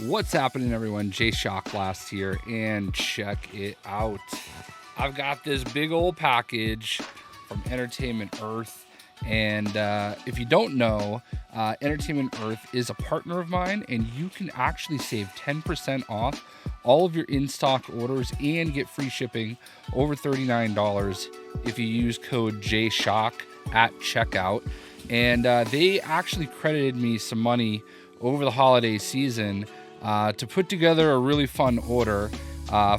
What's happening, everyone? JayShockblast here, and check it out. I've got this big old package from Entertainment Earth, and if you don't know, Entertainment Earth is a partner of mine, and you can actually save 10% off all of your in-stock orders and get free shipping over $39 if you use code JShock at checkout. And they actually credited me some money over the holiday season to put together a really fun order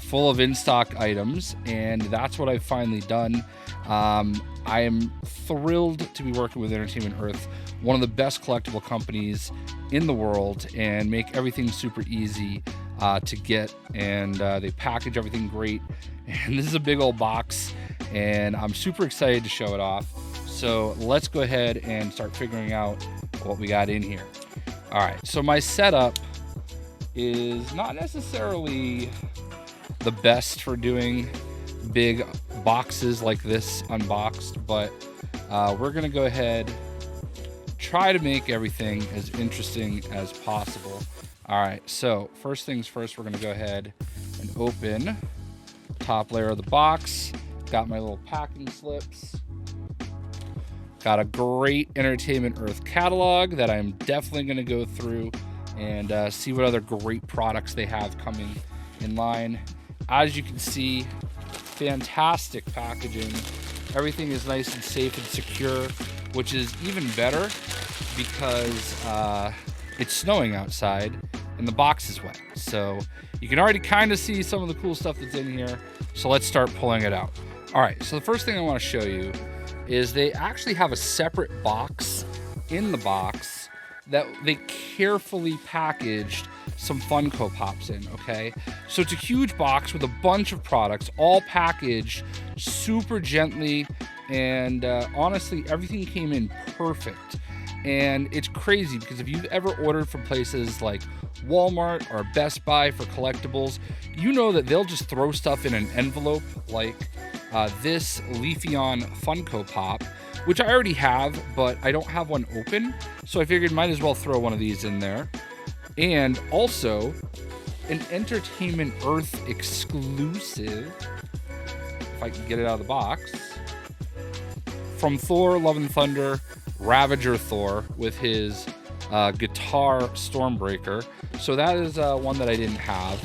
full of in-stock items, and that's what I've finally done. I am thrilled to be working with Entertainment Earth, one of the best collectible companies in the world, and make everything super easy to get, and they package everything great. And this is a big old box, and I'm super excited to show it off. So let's go ahead and start figuring out what we got in here. All right, so my setup is not necessarily the best for doing big boxes like this unboxed, but we're gonna go ahead, try to make everything as interesting as possible. All right, so first things first, we're gonna go ahead and open top layer of the box. Got my little packing slips. Got a great Entertainment Earth catalog that I'm definitely gonna go through and see what other great products they have coming in line. As you can see, fantastic packaging. Everything is nice and safe and secure, which is even better because it's snowing outside and the box is wet. So you can already kind of see some of the cool stuff that's in here. So let's start pulling it out. All right, so the first thing I want to show you is they actually have a separate box in the box that they carefully packaged some Funko Pops in, okay? So it's a huge box with a bunch of products, all packaged super gently, and honestly, everything came in perfect. And it's crazy because if you've ever ordered from places like Walmart or Best Buy for collectibles, you know that they'll just throw stuff in an envelope like this Leafeon Funko Pop, which I already have, but I don't have one open. So I figured might as well throw one of these in there. And also an Entertainment Earth exclusive, if I can get it out of the box, from Thor Love and Thunder, Ravager Thor with his guitar Stormbreaker. So that is one that I didn't have.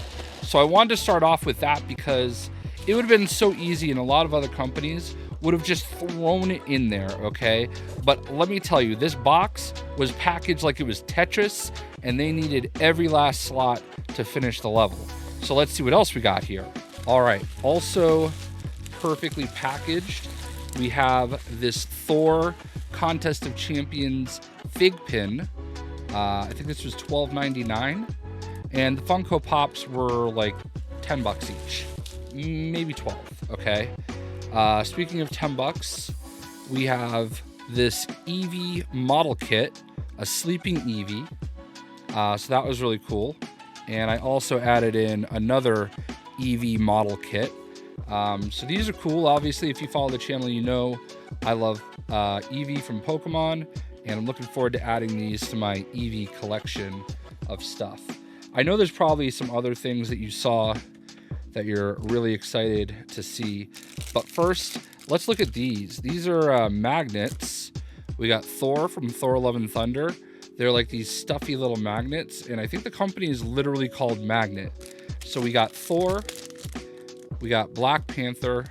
So I wanted to start off with that because it would have been so easy, and a lot of other companies would have just thrown it in there, okay? But let me tell you, this box was packaged like it was Tetris, and they needed every last slot to finish the level. So let's see what else we got here. All right, also perfectly packaged, we have this Thor Contest of Champions fig pin. I think this was $12.99, and the Funko Pops were like 10 bucks each, maybe 12, okay? Speaking of 10 bucks, we have this Eevee model kit, a sleeping Eevee. So that was really cool. And I also added in another Eevee model kit. So these are cool. Obviously, if you follow the channel, you know I love Eevee from Pokemon, and I'm looking forward to adding these to my Eevee collection of stuff. I know there's probably some other things that you saw that you're really excited to see. But first, let's look at these. These are magnets. We got Thor from Thor Love and Thunder. They're like these stuffy little magnets, and I think the company is literally called Magnet. So we got Thor, we got Black Panther,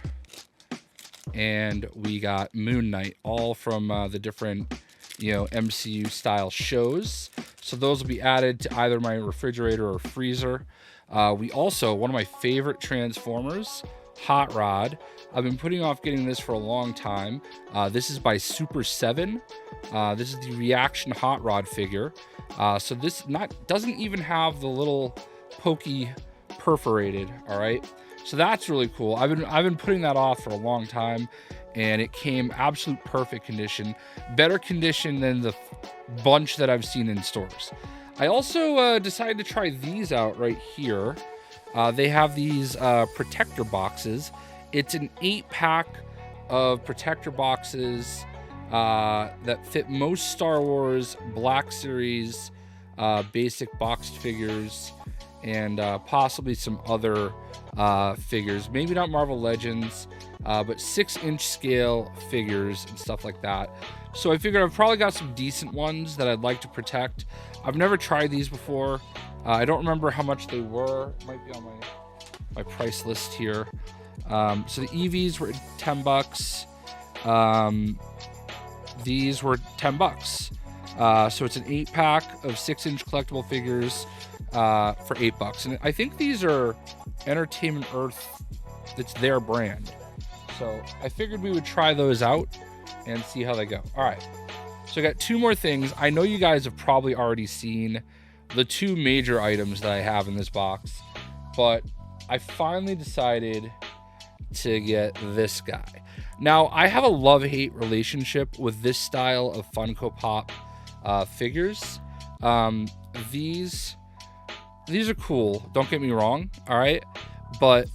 and we got Moon Knight, all from the different, MCU style shows. So those will be added to either my refrigerator or freezer. We also, one of my favorite Transformers, Hot Rod. I've been putting off getting this for a long time. This is by Super 7. This is the Reaction Hot Rod figure. So this doesn't even have the little pokey perforated, all right? So that's really cool. I've been putting that off for a long time, and it came absolute perfect condition. Better condition than the bunch that I've seen in stores. I also decided to try these out right here. They have these protector boxes. It's an 8-pack of protector boxes that fit most Star Wars Black Series basic boxed figures, and possibly some other figures. Maybe not Marvel Legends, but 6-inch scale figures and stuff like that. So I figured I've probably got some decent ones that I'd like to protect. I've never tried these before. I don't remember how much they were. It might be on my price list here. So the EVs were 10 bucks. These were 10 bucks. So it's an 8-pack of 6-inch collectible figures for 8 bucks. And I think these are Entertainment Earth. It's their brand. So I figured we would try those out and see how they go. All right. So I got 2 more things. I know you guys have probably already seen the 2 major items that I have in this box, but I finally decided to get this guy. Now, I have a love-hate relationship with this style of Funko Pop figures. These are cool, don't get me wrong, all right? But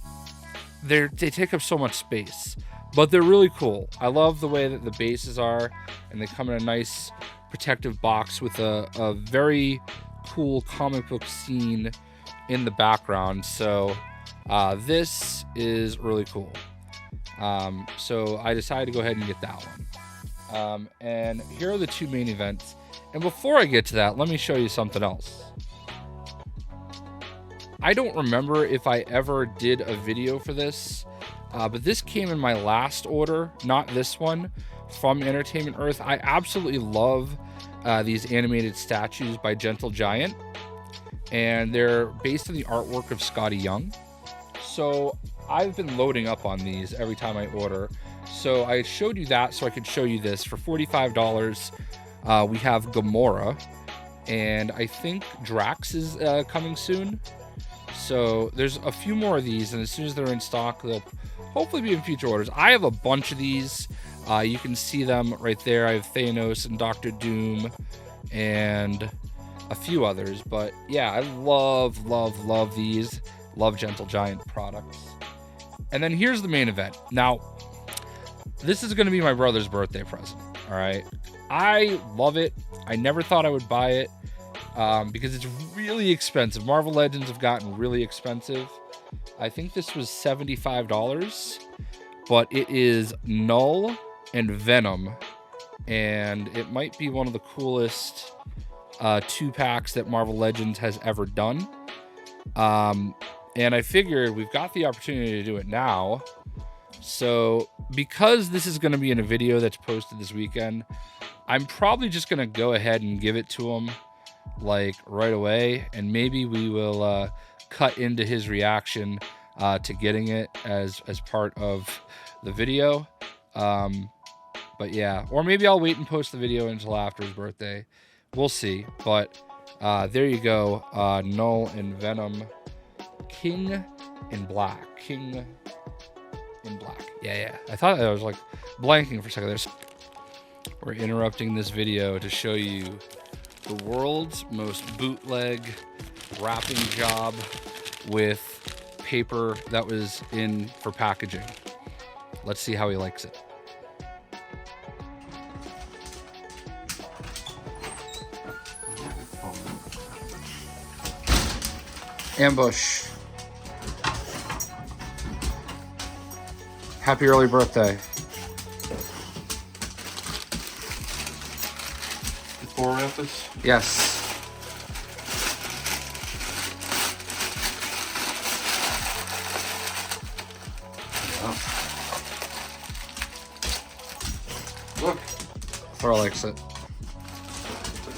they take up so much space. But they're really cool. I love the way that the bases are, and they come in a nice protective box with a very cool comic book scene in the background. So this is really cool. So I decided to go ahead and get that one. And here are the 2 main events. And before I get to that, let me show you something else. I don't remember if I ever did a video for this, but this came in my last order, not this one, from Entertainment Earth. I absolutely love these animated statues by Gentle Giant, and they're based on the artwork of Scotty Young. So I've been loading up on these every time I order. So I showed you that so I could show you this. For $45, we have Gamora, and I think Drax is coming soon. So there's a few more of these, and as soon as they're in stock, they'll hopefully be in future orders. I have a bunch of these. You can see them right there. I have Thanos and Doctor Doom and a few others. But yeah, I love these. Love Gentle Giant products. And then here's the main event. Now, this is going to be my brother's birthday present. All right. I love it. I never thought I would buy it because it's really expensive. Marvel Legends have gotten really expensive. I think this was $75, but it is Null and Venom, and it might be one of the coolest 2-packs that Marvel Legends has ever done. And I figured we've got the opportunity to do it now. So because this is going to be in a video that's posted this weekend, I'm probably just going to go ahead and give it to him like right away. And maybe we will cut into his reaction to getting it as part of the video. But yeah, or maybe I'll wait and post the video until after his birthday. We'll see. But there you go. Null and Venom. King in Black. King in Black. Yeah. I thought I was like blanking for a second there. We're interrupting this video to show you the world's most bootleg wrapping job with paper that was in for packaging. Let's see how he likes it. Ambush. Happy early birthday. Before Rapids? Yes. Oh. Look. Thor likes it.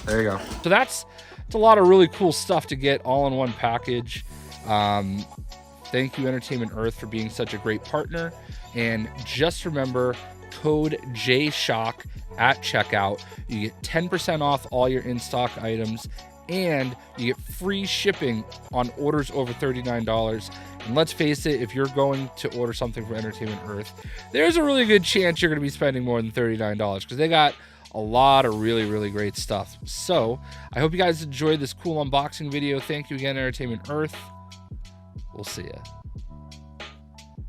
There you go. So it's a lot of really cool stuff to get all in one package. Thank you, Entertainment Earth, for being such a great partner. And just remember, code JayShock at checkout. You get 10% off all your in-stock items, and you get free shipping on orders over $39. And let's face it, if you're going to order something from Entertainment Earth, there's a really good chance you're going to be spending more than $39 because they got a lot of really great stuff. So I hope you guys enjoyed this cool unboxing video. Thank you again, Entertainment Earth. We'll see ya.